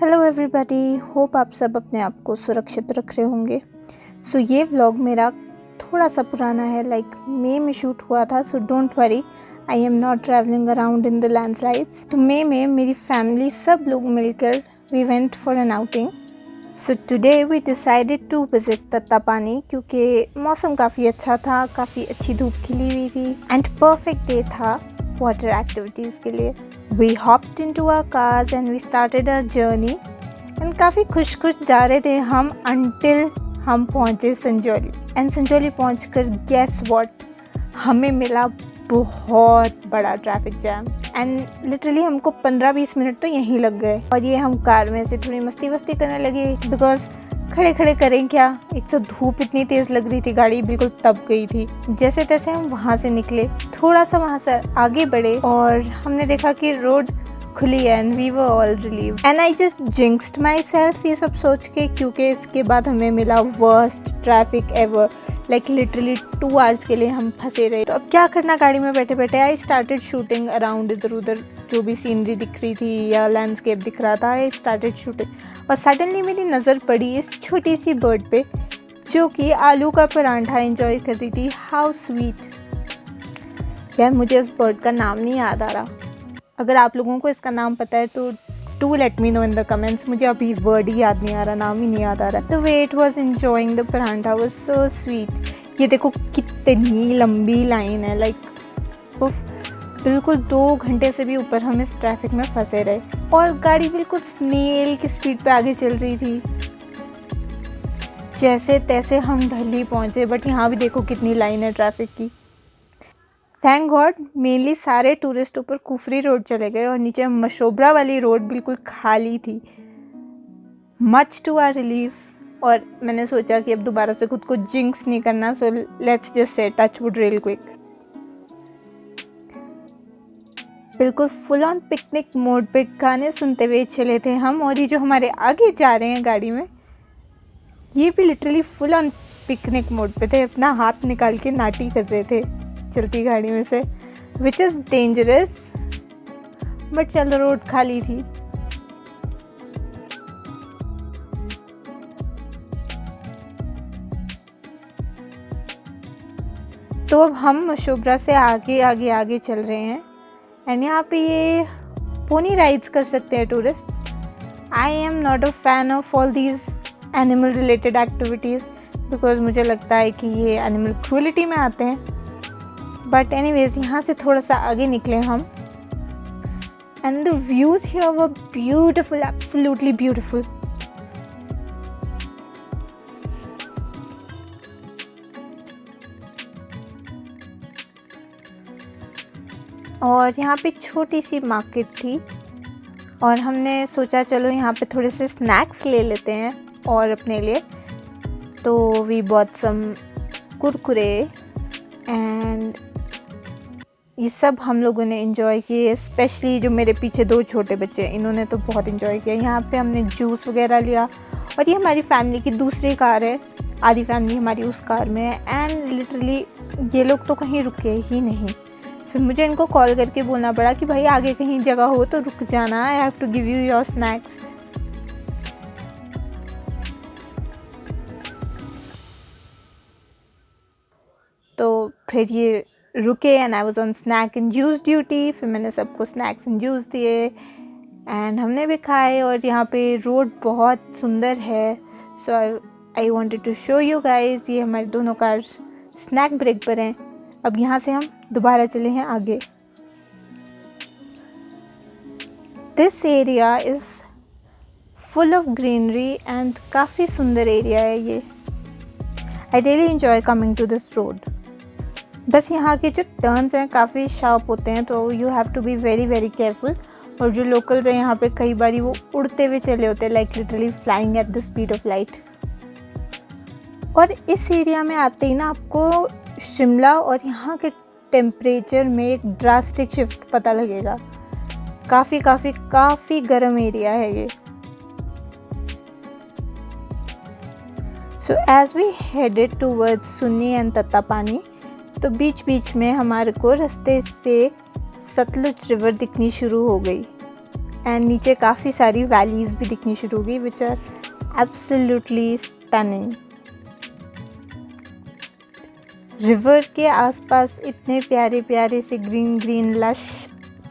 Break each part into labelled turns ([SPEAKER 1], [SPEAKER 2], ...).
[SPEAKER 1] Hello everybody, hope आप सब अपने आप को सुरक्षित रख रहे होंगे। ये व्लॉग मेरा थोड़ा सा पुराना है, मई में शूट हुआ था। Don't worry, I am not travelling around in the landslides. तो मई में मेरी फैमिली सब लोग मिलकर we went for an outing. Today we decided to visit Tattapani क्योंकि मौसम काफ़ी अच्छा था, काफ़ी अच्छी धूप खिली हुई थी एंड परफेक्ट डे था वाटर एक्टिविटीज़ के लिए। We hopped into our cars and we started our journey and काफ़ी खुश जा रहे थे हम until हम पहुँचे संजौली। एंड संजौली पहुँचकर guess what, हमें मिला बहुत बड़ा ट्रैफिक जैम एंड लिटरली हमको 15-20 मिनट तो यहीं लग गए। और ये हम कार में से थोड़ी मस्ती करने लगे बिकॉज खड़े करें क्या, एक तो धूप इतनी तेज़ लग रही थी, गाड़ी बिल्कुल तप गई थी। जैसे तैसे हम वहाँ से निकले, थोड़ा सा वहाँ से आगे बढ़े और हमने देखा कि रोड खुली है and we were all relieved and I just jinxed myself ये सब सोच के, क्योंकि इसके बाद हमें मिला worst traffic ever. Literally 2 hours के लिए हम फंसे रहे। तो अब क्या करना, गाड़ी में बैठे बैठे आई स्टार्टेड शूटिंग अराउंड, इधर उधर जो भी सीनरी दिख रही थी या लैंडस्केप दिख रहा था, आई स्टार्टेड शूटिंग। और सडनली मेरी नज़र पड़ी इस छोटी सी बर्ड पे जो कि आलू का परांठा एंजॉय कर रही थी। हाउ स्वीट यार, मुझे इस बर्ड का नाम नहीं याद आ रहा। अगर आप लोगों को इसका नाम पता है तो do let me know in the comments. मुझे अभी वर्ड ही याद नहीं आ रहा, नाम ही नहीं याद आ रहा। The way it was enjoying the paratha was so sweet. ये देखो कितनी लंबी लाइन है, उफ, बिल्कुल 2 घंटे से भी ऊपर हम इस ट्रैफिक में फंसे रहे और गाड़ी बिल्कुल स्नेल की स्पीड पे आगे चल रही थी। जैसे तैसे हम दिल्ली पहुंचे, बट यहाँ भी देखो कितनी लाइन है ट्रैफिक की। थैंक गॉड मेनली सारे टूरिस्ट ऊपर कुफरी रोड चले गए और नीचे मशोबरा वाली रोड बिल्कुल खाली थी, मच टू आवर रिलीफ। और मैंने सोचा कि अब दोबारा से खुद को जिंक्स नहीं करना, so let's just say touch wood real quick. बिल्कुल फुल ऑन पिकनिक मोड पे गाने सुनते हुए चले थे हम। और ये जो हमारे आगे जा रहे हैं गाड़ी में, ये भी literally full on picnic mode पे थे, अपना हाथ निकाल के नाटी कर रहे थे चलती गाड़ी में से, विच इज़ डेंजरस, बट चलो रोड खाली थी। तो अब हम मशोबरा से आगे चल रहे हैं एंड यहाँ पे ये पोनी राइड्स कर सकते हैं tourist. I am not a fan of all these animal related activities because मुझे लगता है कि ये एनिमल क्रूलिटी में आते हैं। बट एनीवेज यहाँ से थोड़ा सा आगे निकले हम and the views here were beautiful, absolutely beautiful. और यहाँ पे छोटी सी मार्केट थी और हमने सोचा चलो यहाँ पे थोड़े से स्नैक्स ले लेते हैं और अपने लिए। तो we bought some Kurkure and ये सब हम लोगों ने एंजॉय किए, स्पेशली जो मेरे पीछे 2 छोटे बच्चे, इन्होंने तो बहुत एंजॉय किया। यहाँ पे हमने जूस वगैरह लिया और ये हमारी फैमिली की दूसरी कार है, आधी फैमिली हमारी उस कार में है एंड लिटरली ये लोग तो कहीं रुके ही नहीं। फिर मुझे इनको कॉल करके बोलना पड़ा कि भाई आगे कहीं जगह हो तो रुक जाना, I have to give you your snacks. तो फिर ये रुके and I was on snack and juice duty. फिर मैंने सबको स्नैक्स एंड जूस दिए एंड हमने भी खाए। और यहाँ पे रोड बहुत सुंदर है, so I wanted to show you guys. ये हमारी दोनों कार्स स्नैक ब्रेक पर हैं। अब यहाँ से हम दोबारा चले हैं आगे। This area is full of greenery and काफ़ी सुंदर एरिया है ये। I really enjoy coming to this road. बस यहाँ के जो टर्न्स हैं काफ़ी शार्प होते हैं, तो you have to be very careful. और जो लोकल्स हैं यहाँ पे कई बार वो उड़ते हुए चले होते हैं, literally flying at the speed of light. और इस एरिया में आते ही ना आपको शिमला और यहाँ के टेम्परेचर में एक ड्रास्टिक शिफ्ट पता लगेगा। काफ़ी गर्म एरिया है ये। So as we headed towards Sunni and Tattapani, तो बीच में हमारे को रास्ते से सतलुज रिवर दिखनी शुरू हो गई। एंड नीचे काफ़ी सारी वैलीज़ भी दिखनी शुरू हो गई which are absolutely stunning. River के आसपास इतने प्यारे प्यारे से ग्रीन ग्रीन लश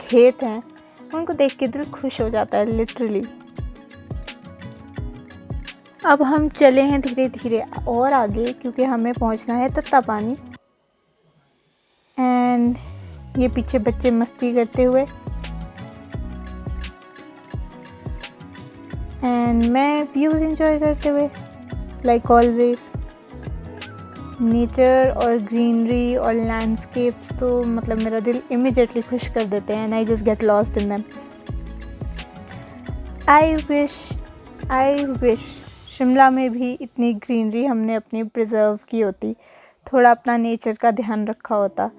[SPEAKER 1] खेत हैं, उनको देख के दिल खुश हो जाता है लिटरली। अब हम चले हैं धीरे धीरे और आगे क्योंकि हमें पहुंचना है तत्तापानी। एंड ये पीछे बच्चे मस्ती करते हुए एंड मैं व्यूज़ एंजॉय करते हुए लाइक ऑलवेज। नेचर और ग्रीनरी और लैंडस्केप्स तो मतलब मेरा दिल इमिडिएटली खुश कर देते हैं and I just get lost in them. I wish Shimla में भी इतनी ग्रीनरी हमने अपनी प्रिजर्व की होती, थोड़ा अपना नेचर का ध्यान रखा होता,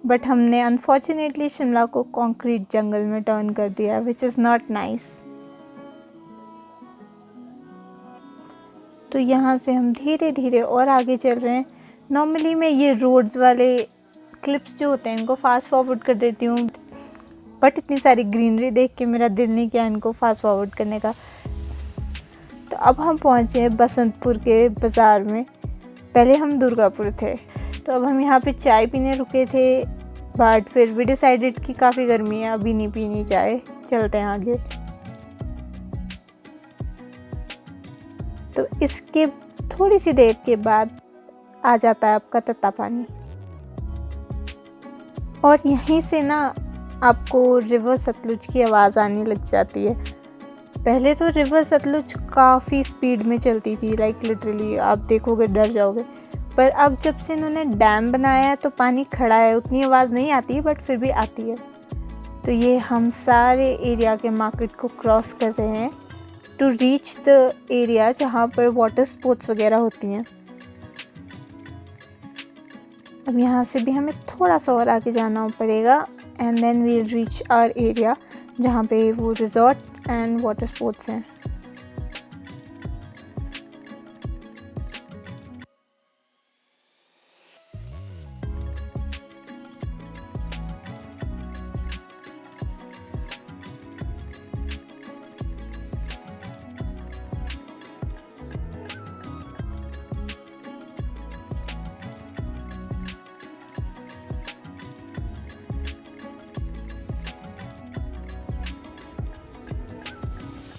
[SPEAKER 1] बट हमने अनफॉर्चुनेटली शिमला को कॉन्क्रीट जंगल में टर्न कर दिया विच इज़ नॉट नाइस। तो यहाँ से हम धीरे धीरे और आगे चल रहे हैं। नॉर्मली मैं ये रोड्स वाले क्लिप्स जो होते हैं इनको फास्ट फॉरवर्ड कर देती हूँ, बट इतनी सारी ग्रीनरी देख के मेरा दिल नहीं किया इनको फास्ट फॉरवर्ड करने का। तो अब हम पहुँचे बसंतपुर के बाज़ार में, पहले हम दुर्गापुर थे। तो अब हम यहाँ पे चाय पीने रुके थे, बट फिर भी डिसाइडेड कि काफ़ी गर्मी है अभी नहीं पीनी चाय, चलते हैं आगे। तो इसके थोड़ी सी देर के बाद आ जाता है आपका तत्तापानी और यहीं से ना आपको रिवर सतलुज की आवाज़ आने लग जाती है। पहले तो रिवर सतलुज काफ़ी स्पीड में चलती थी, लाइक लिटरली आप देखोगे डर जाओगे, पर अब जब से इन्होंने डैम बनाया है तो पानी खड़ा है, उतनी आवाज़ नहीं आती बट फिर भी आती है। तो ये हम सारे एरिया के मार्केट को क्रॉस कर रहे हैं टू रीच द एरिया जहाँ पर वाटर स्पोर्ट्स वगैरह होती हैं। अब यहाँ से भी हमें थोड़ा सा और आगे जाना पड़ेगा and then we will reach our area जहाँ पे वो रिजॉर्ट एंड वाटर स्पोर्ट्स हैं।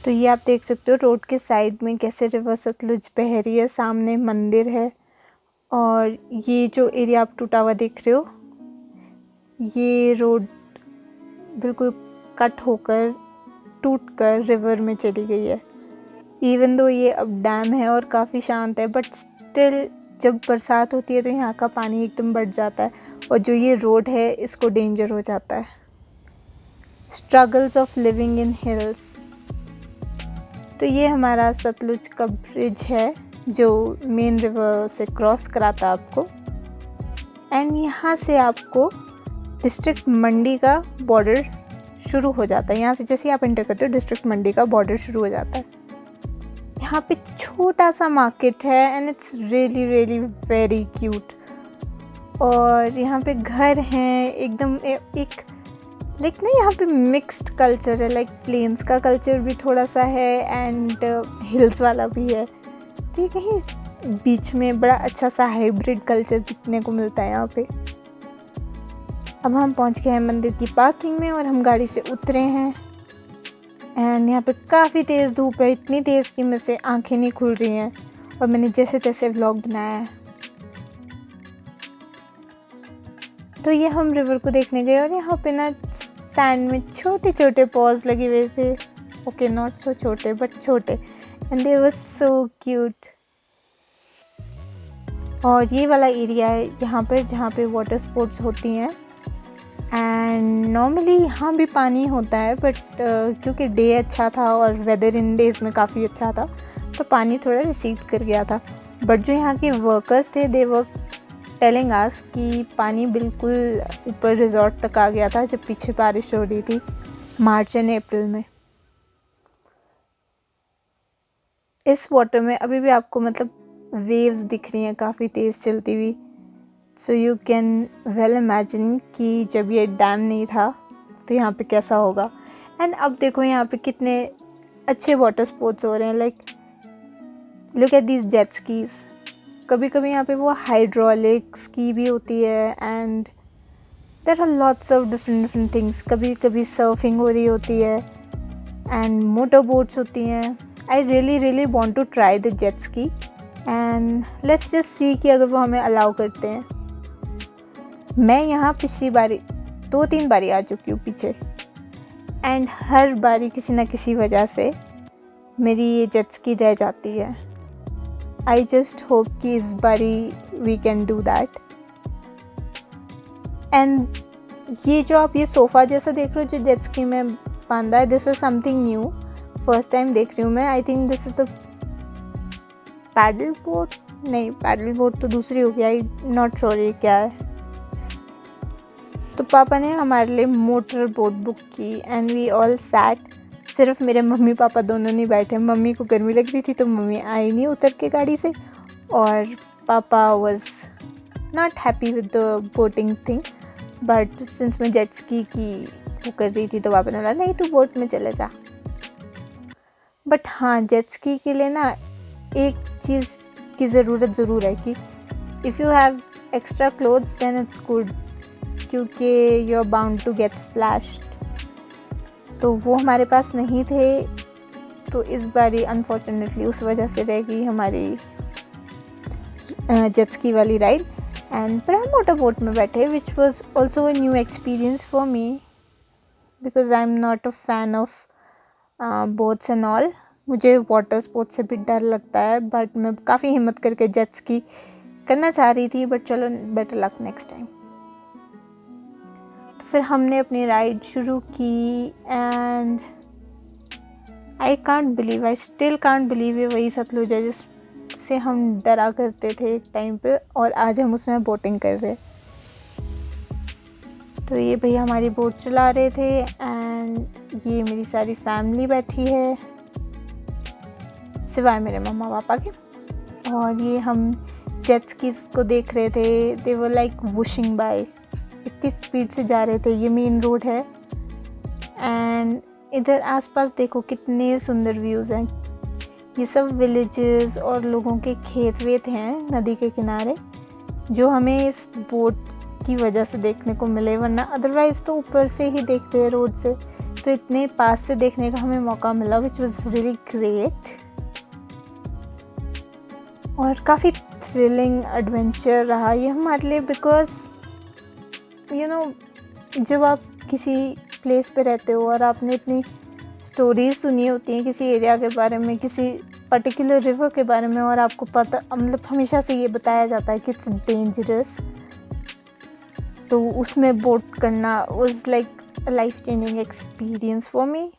[SPEAKER 1] तो ये आप देख सकते हो रोड के साइड में कैसे रिवर सतलुज बह रही है, सामने मंदिर है और ये जो एरिया आप टूटा हुआ देख रहे हो ये रोड बिल्कुल कट होकर टूट कर रिवर में चली गई है। इवन दो ये अब डैम है और काफ़ी शांत है, बट स्टिल जब बरसात होती है तो यहाँ का पानी एकदम बढ़ जाता है और जो ये रोड है इसको डेंजर हो जाता है। Struggles of living in hills. तो ये हमारा सतलुज का ब्रिज है जो मेन रिवर से क्रॉस कराता है आपको एंड यहाँ से आपको डिस्ट्रिक्ट मंडी का बॉर्डर शुरू हो जाता है। यहाँ से जैसे आप एंटर करते हो डिस्ट्रिक्ट मंडी का बॉर्डर शुरू हो जाता है। यहाँ पे छोटा सा मार्केट है and it's really really very cute और यहाँ पे घर हैं एकदम एक लाइक ना यहाँ पे मिक्स्ड कल्चर है, लाइक प्लेन्स का कल्चर भी थोड़ा सा है एंड हिल्स वाला भी है। तो ये कहीं बीच में बड़ा अच्छा सा हाइब्रिड कल्चर दिखने को मिलता है यहाँ पे। अब हम पहुँच गए हैं मंदिर की पार्किंग में और हम गाड़ी से उतरे हैं एंड यहाँ पे काफ़ी तेज़ धूप है, इतनी तेज़ कि मेरे से आंखें नहीं खुल रही हैं और मैंने जैसे तैसे व्लॉग बनाया है। तो ये हम रिवर को देखने गए और यहाँ पे ना सैंड में छोटे छोटे पॉज लगे हुए थे, ओके नॉट सो छोटे बट छोटे and they was so cute. और ये वाला एरिया है यहाँ पर जहाँ पे वाटर स्पोर्ट्स होती हैं एंड नॉर्मली यहाँ भी पानी होता है बट क्योंकि डे अच्छा था और वेदर इन डेज़ में काफ़ी अच्छा था तो पानी थोड़ा रिसीड कर गया था। बट जो यहाँ के वर्कर्स थे दे वर्क टेलिंग अस कि पानी बिल्कुल ऊपर रिजॉर्ट तक आ गया था जब पीछे बारिश हो रही थी मार्च एंड अप्रैल में। इस वाटर में अभी भी आपको मतलब वेव्स दिख रही हैं काफ़ी तेज़ चलती हुई। So you can well imagine कि जब ये डैम नहीं था तो यहाँ पे कैसा होगा एंड अब देखो यहाँ पे कितने अच्छे वाटर स्पोर्ट्स हो रहे हैं, like look at these jet skis. कभी कभी यहाँ पे वो हाइड्रोलिक स्की भी होती है and there are lots of different things. कभी कभी सर्फिंग हो रही होती है एंड मोटर बोट्स होती हैं। I really want to try the jet ski and let's just see कि अगर वो हमें अलाउ करते हैं। मैं यहाँ पिछली बारी 2-3 बारी आ चुकी हूँ पीछे, एंड हर बारी किसी ना किसी वजह से मेरी ये जेट स्की रह जाती है। आई जस्ट होप कि इस बारी we can do that. And ये जो आप ये सोफ़ा जैसा देख रहे हो जो जेट स्की में बांधा है, this is something new, first time देख रही हूँ मैं। I think this is the paddle boat, नहीं पैडल बोट तो दूसरी होगी, आई नॉट श्योर ये क्या है। तो पापा ने हमारे लिए मोटर बोट बुक की एंड वी ऑल सैट। सिर्फ मेरे मम्मी पापा दोनों नहीं बैठे। मम्मी को गर्मी लग रही थी तो मम्मी आई नहीं उतर के गाड़ी से, और पापा was not happy with the boating thing, but since मैं जेट स्की की वो कर रही थी तो पापा ने बोला नहीं तू बोट में चले जा। बट हाँ, जेट स्की के लिए ना एक चीज़ की ज़रूरत ज़रूर है कि if you have extra clothes then it's good, क्योंकि you are bound to get splashed. तो वो हमारे पास नहीं थे, तो इस बारी अनफॉर्चुनेटली उस वजह से रह गई हमारी जेट स्की वाली राइड। एंड पर हम मोटर बोट में बैठे, which was also a new experience for me because I am not a fan of boats and all. मुझे वाटर स्पोर्ट्स से भी डर लगता है, बट मैं काफ़ी हिम्मत करके जेट स्की करना चाह रही थी, बट चलो बेटर लक नेक्स्ट टाइम। तो फिर हमने अपनी राइड शुरू की and I still can't believe ये वही सतलुज है जिससे हम डरा करते थे एक टाइम पे, और आज हम उसमें बोटिंग कर रहे। तो ये भैया हमारी बोट चला रहे थे एंड ये मेरी सारी फैमिली बैठी है सिवाय मेरे मम्मा पापा के, और ये हम जेट स्कीज को देख रहे थे। दे वर लाइक वुशिंग बाय, इतनी स्पीड से जा रहे थे। ये मेन रोड है एंड इधर आसपास देखो कितने सुंदर व्यूज़ हैं। ये सब विलेजेस और लोगों के खेत वेत हैं नदी के किनारे, जो हमें इस बोट की वजह से देखने को मिले, वरना अदरवाइज़ तो ऊपर से ही देखते हैं रोड से। तो इतने पास से देखने का हमें मौका मिला, विच वॉज रियली ग्रेट और काफ़ी थ्रिलिंग एडवेंचर रहा ये हमारे लिए। बिकॉज यू नो, जब आप किसी प्लेस पे रहते हो और आपने इतनी स्टोरीज सुनी होती हैं किसी एरिया के बारे में, किसी पर्टिकुलर रिवर के बारे में, और आपको पता, मतलब हमेशा से ये बताया जाता है कि इट्स डेंजरस, तो उसमें बोट करना was like a life changing experience for me.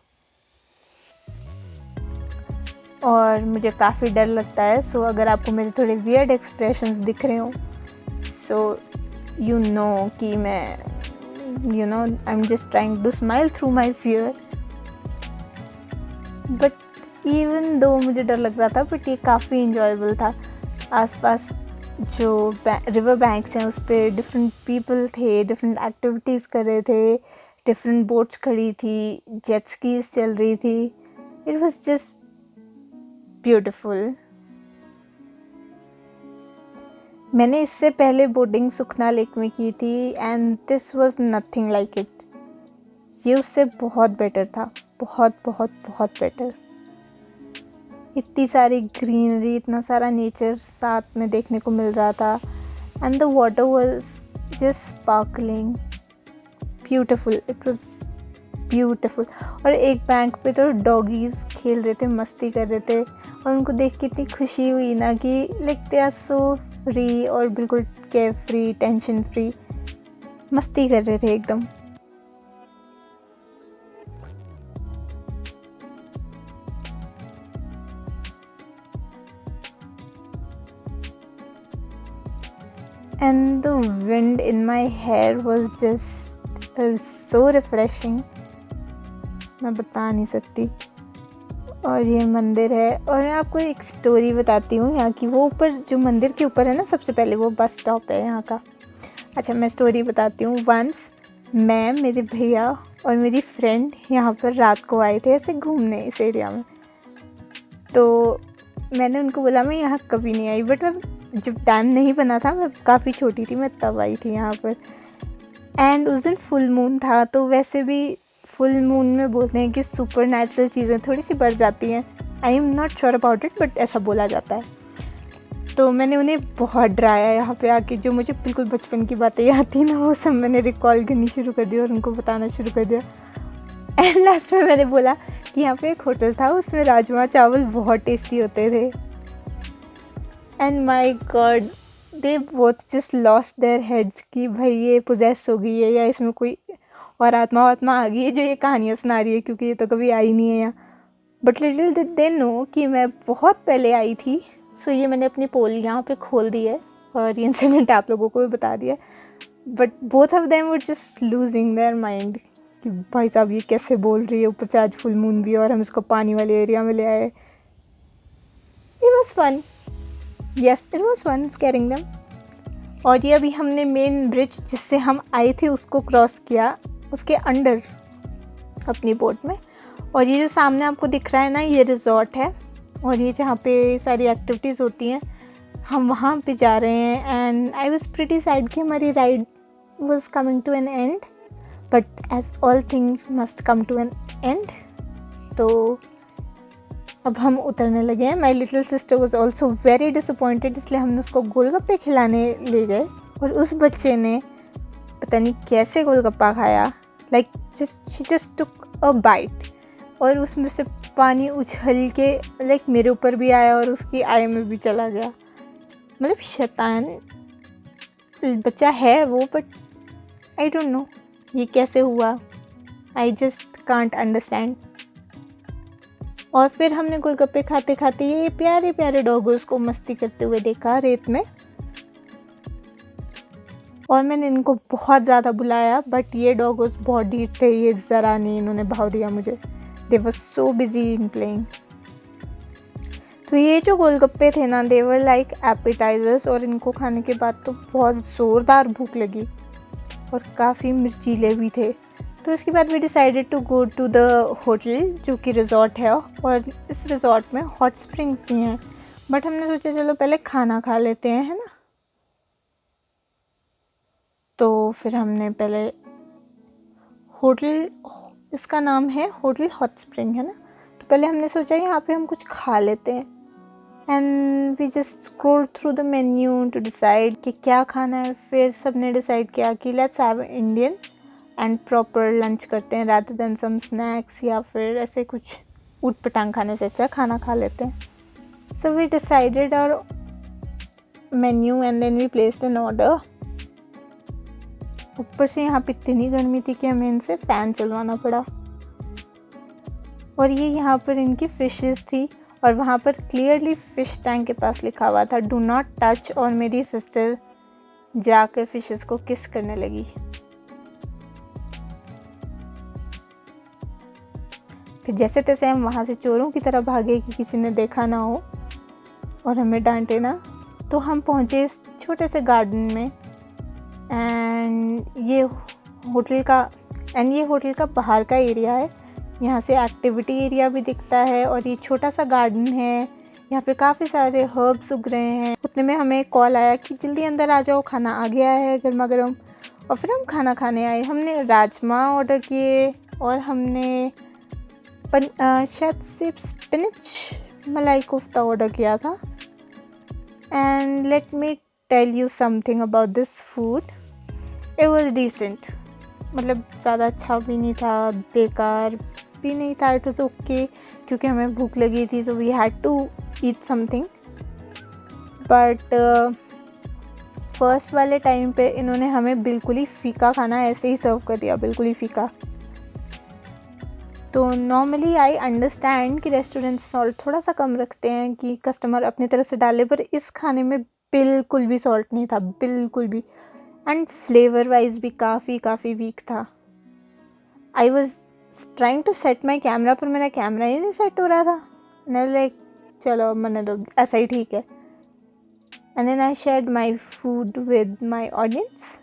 [SPEAKER 1] और मुझे काफ़ी डर लगता है, सो अगर आपको मेरे थोड़े वियर्ड एक्सप्रेशंस दिख रहे हो, सो यू नो कि मैं I am just trying to smile through my fear. But even though मुझे डर लग रहा था, बट ये काफ़ी इंजॉयबल था। आसपास जो रिवर बैंक्स हैं उस पर डिफरेंट पीपल थे, डिफरेंट एक्टिविटीज़ कर रहे थे, डिफरेंट बोट्स खड़ी थी, जेट स्कीज चल रही थी। It was just beautiful. मैंने इससे पहले बोटिंग सुखना लेक में की थी and this was nothing like it. ये उससे बहुत बेटर था, बहुत बहुत बहुत बेटर। इतनी सारी ग्रीनरी, इतना सारा नेचर साथ में देखने को मिल रहा था and the water was just sparkling, beautiful, it was beautiful. और एक बैंक पे तो डॉगीज़ खेल रहे थे, मस्ती कर रहे थे, और उनको देख के इतनी खुशी हुई ना कि like they are so free और बिल्कुल केयर फ्री, टेंशन फ्री, मस्ती कर रहे थे एकदम। And the wind in my hair was just so refreshing, मैं बता नहीं सकती। और ये मंदिर है, और मैं आपको एक स्टोरी बताती हूँ यहाँ की। वो ऊपर जो मंदिर के ऊपर है ना, सबसे पहले वो बस स्टॉप है यहाँ का। अच्छा, मैं स्टोरी बताती हूँ। वंस मैं, मेरे भैया और मेरी फ्रेंड यहाँ पर रात को आए थे ऐसे घूमने इस एरिया में। तो मैंने उनको बोला मैं यहाँ कभी नहीं आई, बट मैं जब डैम नहीं बना था, मैं काफ़ी छोटी थी, मैं तब आई थी यहाँ पर। एंड उस दिन फुल मून था, तो वैसे भी फुल मून में बोलते हैं कि सुपर नेचुरल चीज़ें थोड़ी सी बढ़ जाती हैं। आई am not sure about it, but ऐसा बोला जाता है। तो मैंने उन्हें बहुत डराया यहाँ पे आके, जो मुझे बिल्कुल बचपन की बातें याद थी ना, वो सब मैंने रिकॉल करनी शुरू कर दी और उनको बताना शुरू कर दिया। एंड लास्ट में मैंने बोला कि यहाँ पे एक होटल था, उसमें राजमा चावल बहुत टेस्टी होते थे। And my God, they both just lost their heads कि भाई ये पोजेस हो गई है या इसमें कोई और आत्मा आ गई है जो ये कहानियाँ सुना रही है, क्योंकि ये तो कभी आई नहीं है यहाँ। But little did they know कि मैं बहुत पहले आई थी। सो ये मैंने अपनी पोल यहाँ पे खोल दी है और ये इंसिडेंट आप लोगों को भी बता दिया। But both of them were just losing their mind कि भाई साहब ये कैसे बोल रही है, ऊपर से आज फुल मून भी और हम इसको पानी वाले एरिया में ले आए। It was fun, yes it was fun scaring them. और ये अभी हमने मेन ब्रिज जिससे हम आए थे उसको क्रॉस किया, उसके अंडर अपनी बोट में। और ये जो सामने आपको दिख रहा है ना, ये रिजॉर्ट है और ये जहाँ पे सारी एक्टिविटीज़ होती हैं, हम वहाँ पे जा रहे हैं। And I was pretty sad कि हमारी ride was coming to an end, but as all things must come to an end. तो अब हम उतरने लगे हैं। My little sister was also very disappointed, इसलिए हमने उसको गोलगप्पे खिलाने ले गए और उस बच्चे ने पता नहीं कैसे गोलगप्पा खाया, like she just took a bite और उसमें से पानी उछल के लाइक मेरे ऊपर भी आया और उसकी आई में भी चला गया। मतलब शैतान बच्चा है वो, बट आई डोंट नो ये कैसे हुआ, आई जस्ट कांट अंडरस्टैंड। और फिर हमने गोलगप्पे खाते खाते ये प्यारे प्यारे डॉगोस को मस्ती करते हुए देखा रेत में। और मैंने इनको बहुत ज़्यादा बुलाया, बट ये डॉगोस बहुत ढीठ थे, ये ज़रा नहीं इन्होंने भाव दिया मुझे। दे वर सो बिजी इन प्लेइंग। तो ये जो गोलगप्पे थे ना, दे वर लाइक एपिटाइजर्स, और इनको खाने के बाद तो बहुत ज़ोरदार भूख लगी और काफ़ी मिर्चीले भी थे। तो इसके बाद we decided to go to the hotel, जो कि रिजॉर्ट है, और इस रिजॉर्ट में हॉट स्प्रिंग्स भी हैं। बट हमने सोचा चलो पहले खाना खा लेते हैं, है ना। तो फिर हमने पहले होटल, इसका नाम है होटल हॉट स्प्रिंग, है ना। तो पहले हमने सोचा यहाँ पे हम कुछ खा लेते हैं। And we just scroll through the menu to decide कि क्या खाना है। फिर सबने डिसाइड किया कि let's have Indian and proper lunch करते हैं, रादर देन सम स्नैक्स या फिर ऐसे कुछ ऊट पटांग खाने से अच्छा खाना खा लेते हैं। So we decided our menu and then we placed an order. ऊपर से यहाँ पे इतनी गर्मी थी कि हमें इनसे फ़ैन चलवाना पड़ा। और ये यहाँ पर इनकी फ़िशेस थी और वहाँ पर क्लियरली फ़िश टैंक के पास लिखा हुआ था डू नॉट टच, और मेरी सिस्टर जाकर फ़िशेस को किस करने लगी। फिर जैसे तैसे हम वहाँ से चोरों की तरह भागे कि किसी ने देखा ना हो और हमें डांटे ना। तो हम पहुँचे इस छोटे से गार्डन में, एंड ये होटल का बाहर का एरिया है। यहाँ से एक्टिविटी एरिया भी दिखता है और ये छोटा सा गार्डन है। यहाँ पे काफ़ी सारे हर्ब्स उग रहे हैं। उतने में हमें कॉल आया कि जल्दी अंदर आ जाओ, खाना आ गया है गर्मा गर्म। और फिर हम खाना खाने आए। हमने राजमा ऑर्डर किए और हमने शायद से स्पिनच मलाई कोफ्ता ऑर्डर किया था। And let me tell you something about this food, it was decent. मतलब ज़्यादा अच्छा भी नहीं था, बेकार भी नहीं था, इट वॉज ओके, क्योंकि हमें भूख लगी थी, so we had to eat something. But first वाले टाइम पे इन्होंने हमें बिल्कुल ही फीका खाना ऐसे ही सर्व कर दिया, बिल्कुल ही फीका। तो नॉर्मली आई अंडरस्टैंड कि रेस्टोरेंट सॉल्ट थोड़ा सा कम रखते हैं कि कस्टमर अपनी तरफ से डाले, पर इस खाने में बिल्कुल भी सॉल्ट नहीं था, बिल्कुल भी। एंड फ्लेवर वाइज भी काफ़ी वीक था। I was trying to set my camera, पर मेरा कैमरा ही नहीं सेट हो रहा था। मैं लाइक चलो मैंने तो ऐसा ही ठीक है। And then I shared my food with my audience.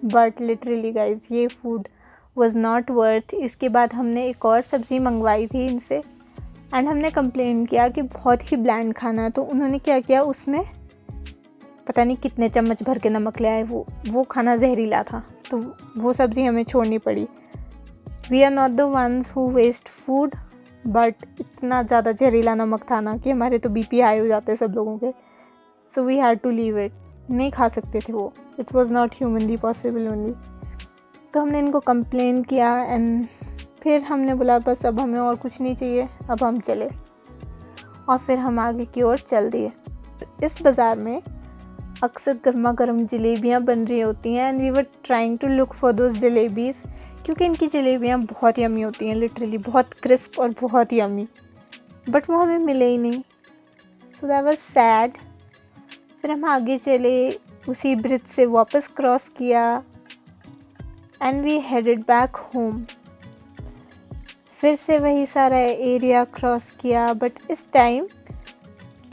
[SPEAKER 1] But literally guys ये फूड वॉज नॉट वर्थ। इसके बाद हमने एक और सब्ज़ी मंगवाई थी इनसे एंड हमने कंप्लेन किया कि बहुत ही ब्लैंड खाना है। तो उन्होंने क्या किया, उसमें पता नहीं कितने चम्मच भर के नमक ले आए। वो खाना जहरीला था, तो वो सब्ज़ी हमें छोड़नी पड़ी। We are not the ones who waste food, but इतना ज़्यादा जहरीला नमक था ना कि हमारे तो बीपी हाई हो जाते सब लोगों के। So we had to leave it. नहीं खा सकते थे वो, it was not humanly possible only. तो हमने इनको कंप्लेन किया एंड फिर हमने बोला बस अब हमें और कुछ नहीं चाहिए, अब हम चले। और फिर हम आगे की ओर चल दिए। इस बाज़ार में अक्सर गर्मा गर्म जलेबियाँ बन रही होती हैं and we were trying to look for those jalebis, क्योंकि इनकी जलेबियाँ बहुत यमी होती हैं, लिटरली बहुत क्रिस्प और बहुत यमी। बट वो हमें मिले ही नहीं, सो दैट वाज सैड। फिर हम आगे चले, उसी ब्रिज से वापस क्रॉस किया and we headed back home. फिर से वही सारा एरिया क्रॉस किया, बट इस टाइम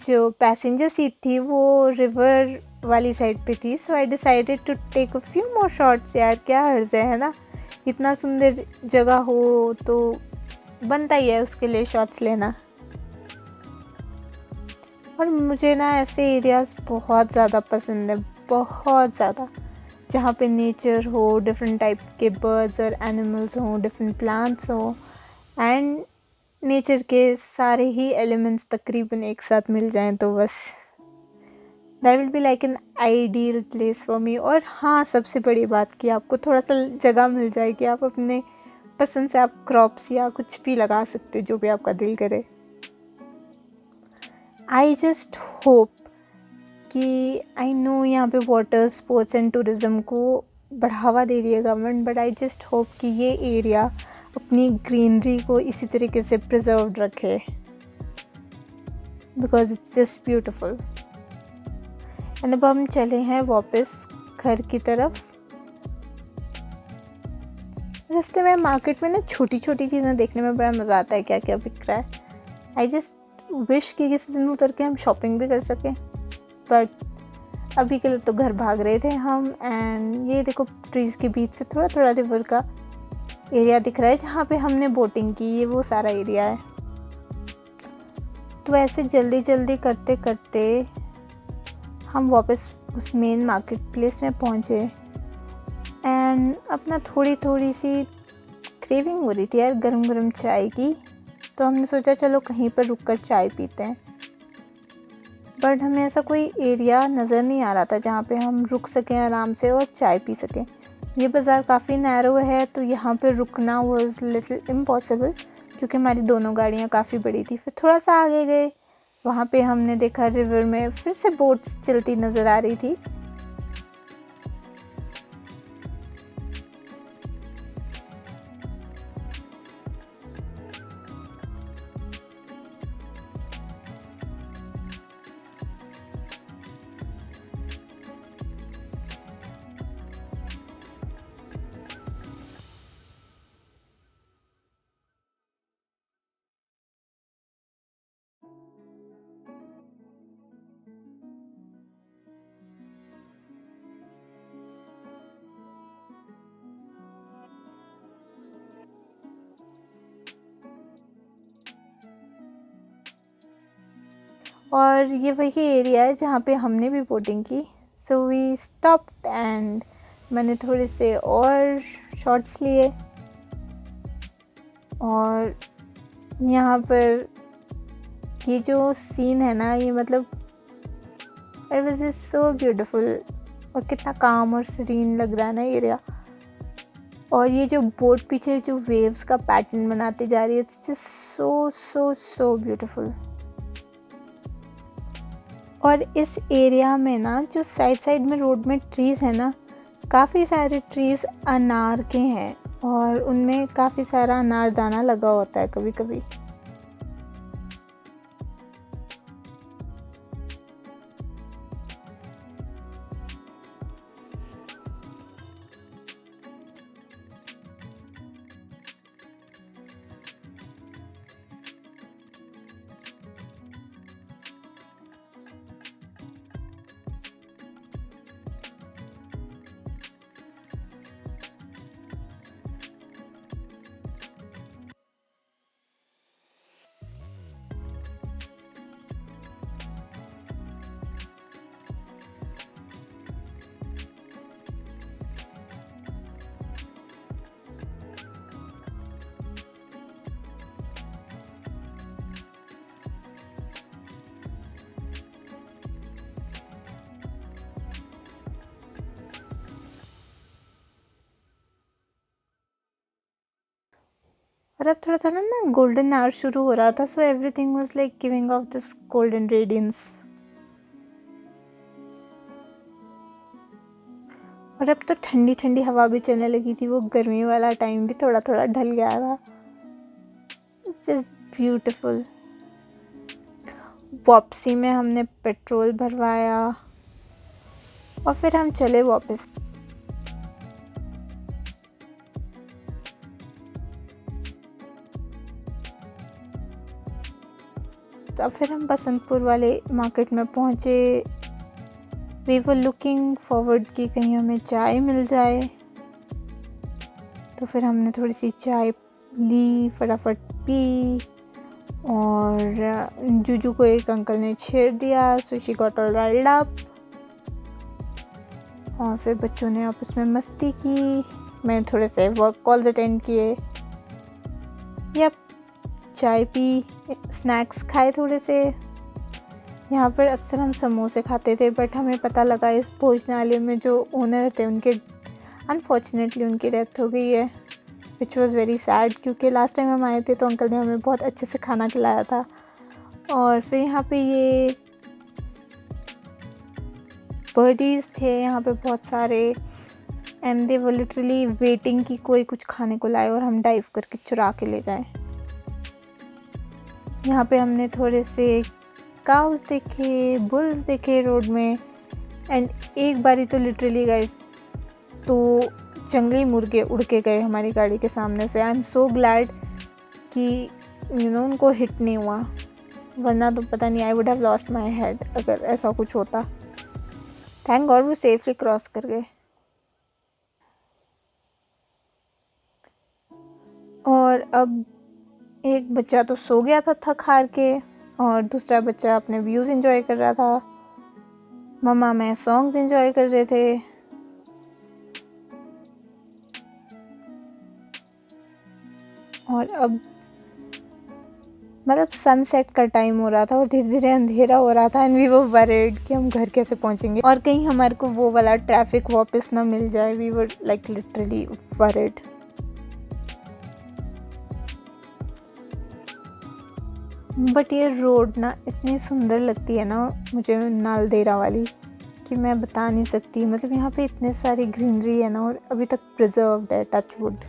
[SPEAKER 1] जो पैसेंजर सीट थी वो रिवर वाली साइड पे थी। So I decided to take a few more shots. यार क्या हर्ज है ना, इतना सुंदर जगह हो तो बनता ही है उसके लिए शॉट्स लेना। और मुझे ना ऐसे एरियाज़ बहुत ज़्यादा पसंद है, बहुत ज़्यादा, जहाँ पे नेचर हो, डिफरेंट टाइप के बर्ड्स और एनिमल्स हों, डिफरेंट प्लांट्स हो एंड नेचर के सारे ही एलिमेंट्स तकरीबन एक साथ मिल जाएं, तो बस that will be like an ideal place for me. और हाँ, सबसे बड़ी बात कि आपको थोड़ा सा जगह मिल जाए कि आप अपने पसंद से आप क्रॉप्स या कुछ भी लगा सकते हो, जो भी आपका दिल करे। आई जस्ट होप कि आई नो यहाँ पे वाटर स्पोर्ट्स एंड टूरिज़म को बढ़ावा दे रही है government, but I just hope कि ये एरिया अपनी ग्रीनरी को इसी तरीके से प्रिजर्व्ड रखे, because it's just beautiful. And अब हम चले हैं वापस घर की तरफ। रास्ते में मार्केट में ना छोटी छोटी चीज़ें देखने में बड़ा मज़ा आता है, क्या क्या बिक रहा है। आई जस्ट विश कि किसी दिन उतर के हम शॉपिंग भी कर सकें, बट अभी के लिए तो घर भाग रहे थे हम। एंड ये देखो, ट्रीज़ के बीच से थोड़ा थोड़ा रिवर का एरिया दिख रहा है जहाँ पे हमने बोटिंग की, ये वो सारा एरिया है। तो ऐसे जल्दी जल्दी करते करते हम वापस उस मेन मार्केट प्लेस में पहुँचे एंड अपना थोड़ी सी क्रेविंग हो रही थी यार गरम गरम चाय की। तो हमने सोचा चलो कहीं पर रुक कर चाय पीते हैं, बट हमें ऐसा कोई एरिया नज़र नहीं आ रहा था जहाँ पे हम रुक सकें आराम से और चाय पी सकें। ये बाज़ार काफ़ी नैरो है, तो यहाँ पे रुकना वाज लिटिल इम्पॉसिबल, क्योंकि हमारी दोनों गाड़ियाँ काफ़ी बड़ी थी। फिर थोड़ा सा आगे गए, वहाँ पे हमने देखा रिवर में फिर से बोट्स चलती नज़र आ रही थी। और ये वही एरिया है जहाँ पे हमने भी बोटिंग की। सो वी स्टॉप्ड एंड मैंने थोड़े से और शॉट्स लिए। और यहाँ पर ये जो सीन है ना, ये मतलब it was just so beautiful. और कितना काम और सीरीन लग रहा है ना एरिया। और ये जो बोट पीछे जो वेव्स का पैटर्न बनाती जा रही है, it's just so so so beautiful. और इस एरिया में ना जो साइड साइड में रोड में ट्रीज़ है ना, काफ़ी सारे ट्रीज़ अनार के हैं और उनमें काफ़ी सारा अनारदाना लगा होता है कभी कभी। और अब थोड़ा थोड़ा ना गोल्डन आवर शुरू हो रहा था, so everything was like giving off this golden radiance. और अब तो ठंडी ठंडी हवा भी चलने लगी थी, वो गर्मी वाला टाइम भी थोड़ा थोड़ा ढल गया था। It's just beautiful. वापसी में हमने पेट्रोल भरवाया और फिर हम चले वापस। अब फिर हम बसंतपुर वाले मार्केट में पहुँचे। वी वर लुकिंग फॉरवर्ड कि कहीं हमें चाय मिल जाए, तो फिर हमने थोड़ी सी चाय ली, फटाफट पी, और जूजू को एक अंकल ने छेड़ दिया, so she got all riled up. और फिर बच्चों ने आपस में मस्ती की, मैं थोड़े से वर्क कॉल्स अटेंड किए, या चाय पी, स्नैक्स खाए थोड़े से। यहाँ पर अक्सर हम समोसे खाते थे, बट हमें पता लगा इस भोजनालय में जो ओनर थे उनके अनफॉर्चुनेटली उनकी डेथ हो गई है, विच वॉज़ वेरी सैड, क्योंकि लास्ट टाइम हम आए थे तो अंकल ने हमें बहुत अच्छे से खाना खिलाया था। और फिर यहाँ पे ये बर्डीज़ थे यहाँ पे बहुत सारे, and they were literally waiting कि कोई कुछ खाने को लाए और हम डाइव करके चुरा के ले जाएं। यहाँ पे हमने थोड़े से काउस देखे, बुल्स देखे रोड में, एंड एक बारी तो लिटरली गाइस तो जंगली मुर्गे उड़ के गए हमारी गाड़ी के सामने से। आई एम सो ग्लैड कि उनको हिट नहीं हुआ, वरना तो पता नहीं, I would have lost my head अगर ऐसा कुछ होता। थैंक गॉड वो सेफली क्रॉस कर गए। और अब एक बच्चा तो सो गया था थक हार के, और दूसरा बच्चा अपने व्यूज़ एंजॉय कर रहा था। मम्मा मैं सॉन्ग्स एंजॉय कर रहे थे। और अब मतलब सनसेट का टाइम हो रहा था और धीरे धीरे अंधेरा हो रहा था, एंड वी वर वरीड कि हम घर कैसे पहुंचेंगे और कहीं हमारे को वो वाला ट्रैफिक वापस ना मिल जाए। We were like literally worried. But ये रोड ना इतनी सुंदर लगती है ना मुझे, नालदेहरा वाली, कि मैं बता नहीं सकती। मतलब यहाँ पे इतने सारी ग्रीनरी है ना, और अभी तक प्रिजर्व्ड है, टच वुड।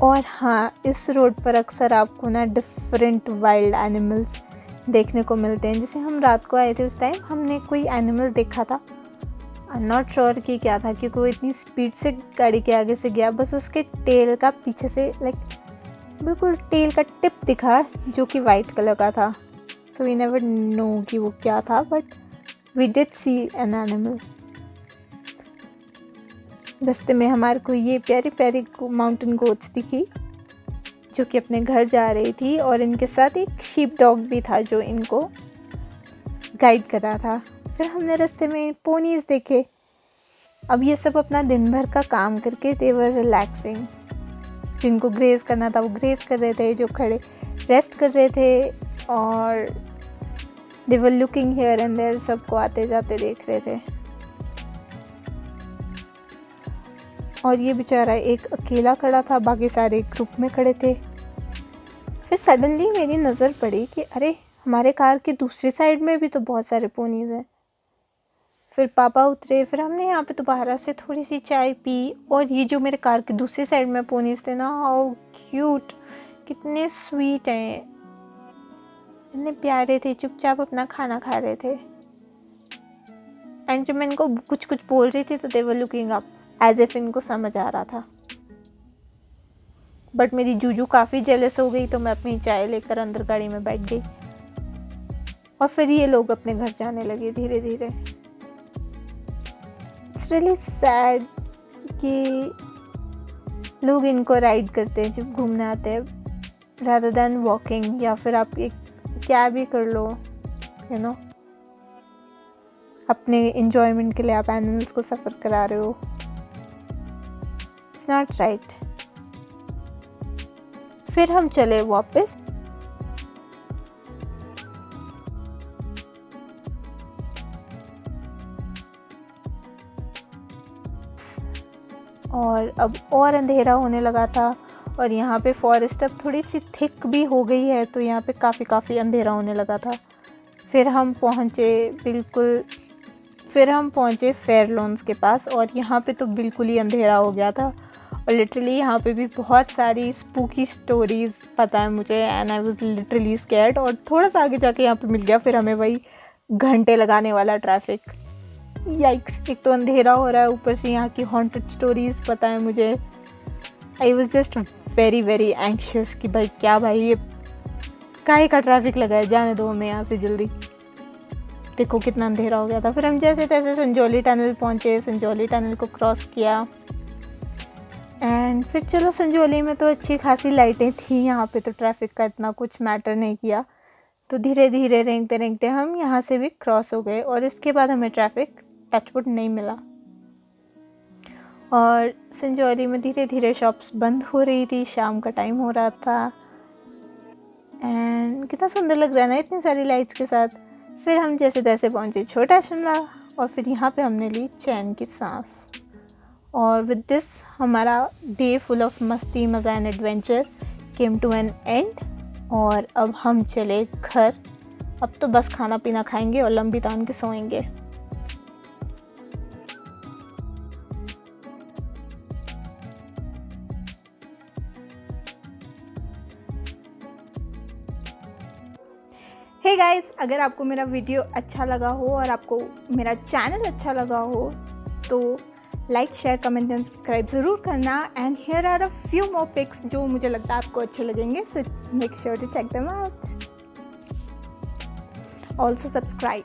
[SPEAKER 1] और हाँ, इस रोड पर अक्सर आपको ना डिफरेंट वाइल्ड एनिमल्स देखने को मिलते हैं। जैसे हम रात को आए थे उस टाइम हमने कोई एनिमल देखा था, आई एम नॉट श्योर कि क्या था, क्योंकि वो इतनी स्पीड से गाड़ी के आगे से गया, बस उसके टेल का पीछे से लाइक बिल्कुल टेल का टिप दिखा जो कि वाइट कलर का था। सो वी नेवर नो कि वो क्या था, but we did see an animal. रास्ते में हमारे को ये प्यारी प्यारी माउंटेन गोट्स दिखी जो कि अपने घर जा रही थी, और इनके साथ एक शीप डॉग भी था जो इनको गाइड कर रहा था। फिर हमने रास्ते में पोनीज देखे। अब ये सब अपना दिन भर का काम करके दे वर रिलैक्सिंग। जिनको ग्रेज करना था वो ग्रेज कर रहे थे, जो खड़े रेस्ट कर रहे थे, और they were looking here and there, सबको आते जाते देख रहे थे। और ये बेचारा एक अकेला खड़ा था, बाकी सारे ग्रुप में खड़े थे। फिर सडनली मेरी नज़र पड़ी कि अरे हमारे कार की दूसरी साइड में भी तो बहुत सारे पोनीज़ हैं। फिर पापा उतरे, फिर हमने यहाँ पे दोबारा से थोड़ी सी चाय पी, और ये जो मेरे कार की दूसरी साइड में पोनीज़ थे ना, हाउ क्यूट, कितने स्वीट हैं, इतने प्यारे थे, चुपचाप अपना खाना खा रहे थे। एंड जब मैं इनको कुछ कुछ बोल रही थी तो they were looking up as if इनको समझ आ रहा था। बट मेरी जूजू काफ़ी जेलस हो गई, तो मैं अपनी चाय लेकर अंदर गाड़ी में बैठ गई, और फिर ये लोग अपने घर जाने लगे धीरे धीरे। इट्स रियली सैड कि लोग इनको राइड करते हैं जब घूमने आते हैं, रादर देन वॉकिंग, या फिर आप एक कैब ही कर लो, यू नो, अपने इंजॉयमेंट के लिए आप एनिमल्स को सफ़र करा रहे हो। It's not right. फिर हम चले वापस। और अब और अंधेरा होने लगा था और यहाँ पे फॉरेस्ट अब थोड़ी सी थिक भी हो गई है, तो यहाँ पे काफ़ी अंधेरा होने लगा था। फिर हम पहुँचे फेयरलॉन्स के पास और यहाँ पे तो बिल्कुल ही अंधेरा हो गया था और लिटरली यहाँ पे भी बहुत सारी स्पूकी स्टोरीज़ पता है मुझे, and I was literally scared. और थोड़ा सा आगे जाके यहाँ पे मिल गया फिर हमें वही घंटे लगाने वाला ट्रैफिक। याइक्स, एक तो अंधेरा हो रहा है, ऊपर से यहाँ की हॉन्टेड स्टोरीज़ पता है मुझे। I was just very anxious कि भाई क्या भाई ये काहे का ट्रैफिक लगा है, जाने दो हमें यहाँ से जल्दी। देखो कितना अंधेरा हो गया था। फिर हम जैसे तैसे संजौली टनल पहुँचे, संजौली टनल को क्रॉस किया एंड फिर चलो संजौली में तो अच्छी खासी लाइटें थी यहाँ पे, तो ट्रैफिक का इतना कुछ मैटर नहीं किया। तो धीरे धीरे रेंगते हम यहाँ से भी क्रॉस हो गए और इसके बाद हमें ट्रैफिक टचवुड नहीं मिला। और संजौली में धीरे धीरे शॉप्स बंद हो रही थी, शाम का टाइम हो रहा था एंड कितना सुंदर लग रहा है ना इतनी सारी लाइट्स के साथ। फिर हम जैसे तैसे पहुँचे छोटा शिमला और फिर यहाँ पे हमने ली चैन की सांस। और विद दिस हमारा डे फुल ऑफ मस्ती, मज़ा and adventure came to an end. और अब हम चले घर। अब तो बस खाना पीना खाएंगे और लंबी तान के सोएंगे। हे गाइस, अगर आपको मेरा वीडियो अच्छा लगा हो और आपको मेरा चैनल अच्छा लगा हो तो like, share, comment and subscribe ज़रूर करना। And here are a few more pics जो मुझे लगता है आपको अच्छे लगेंगे, so make sure to check them out. Also subscribe.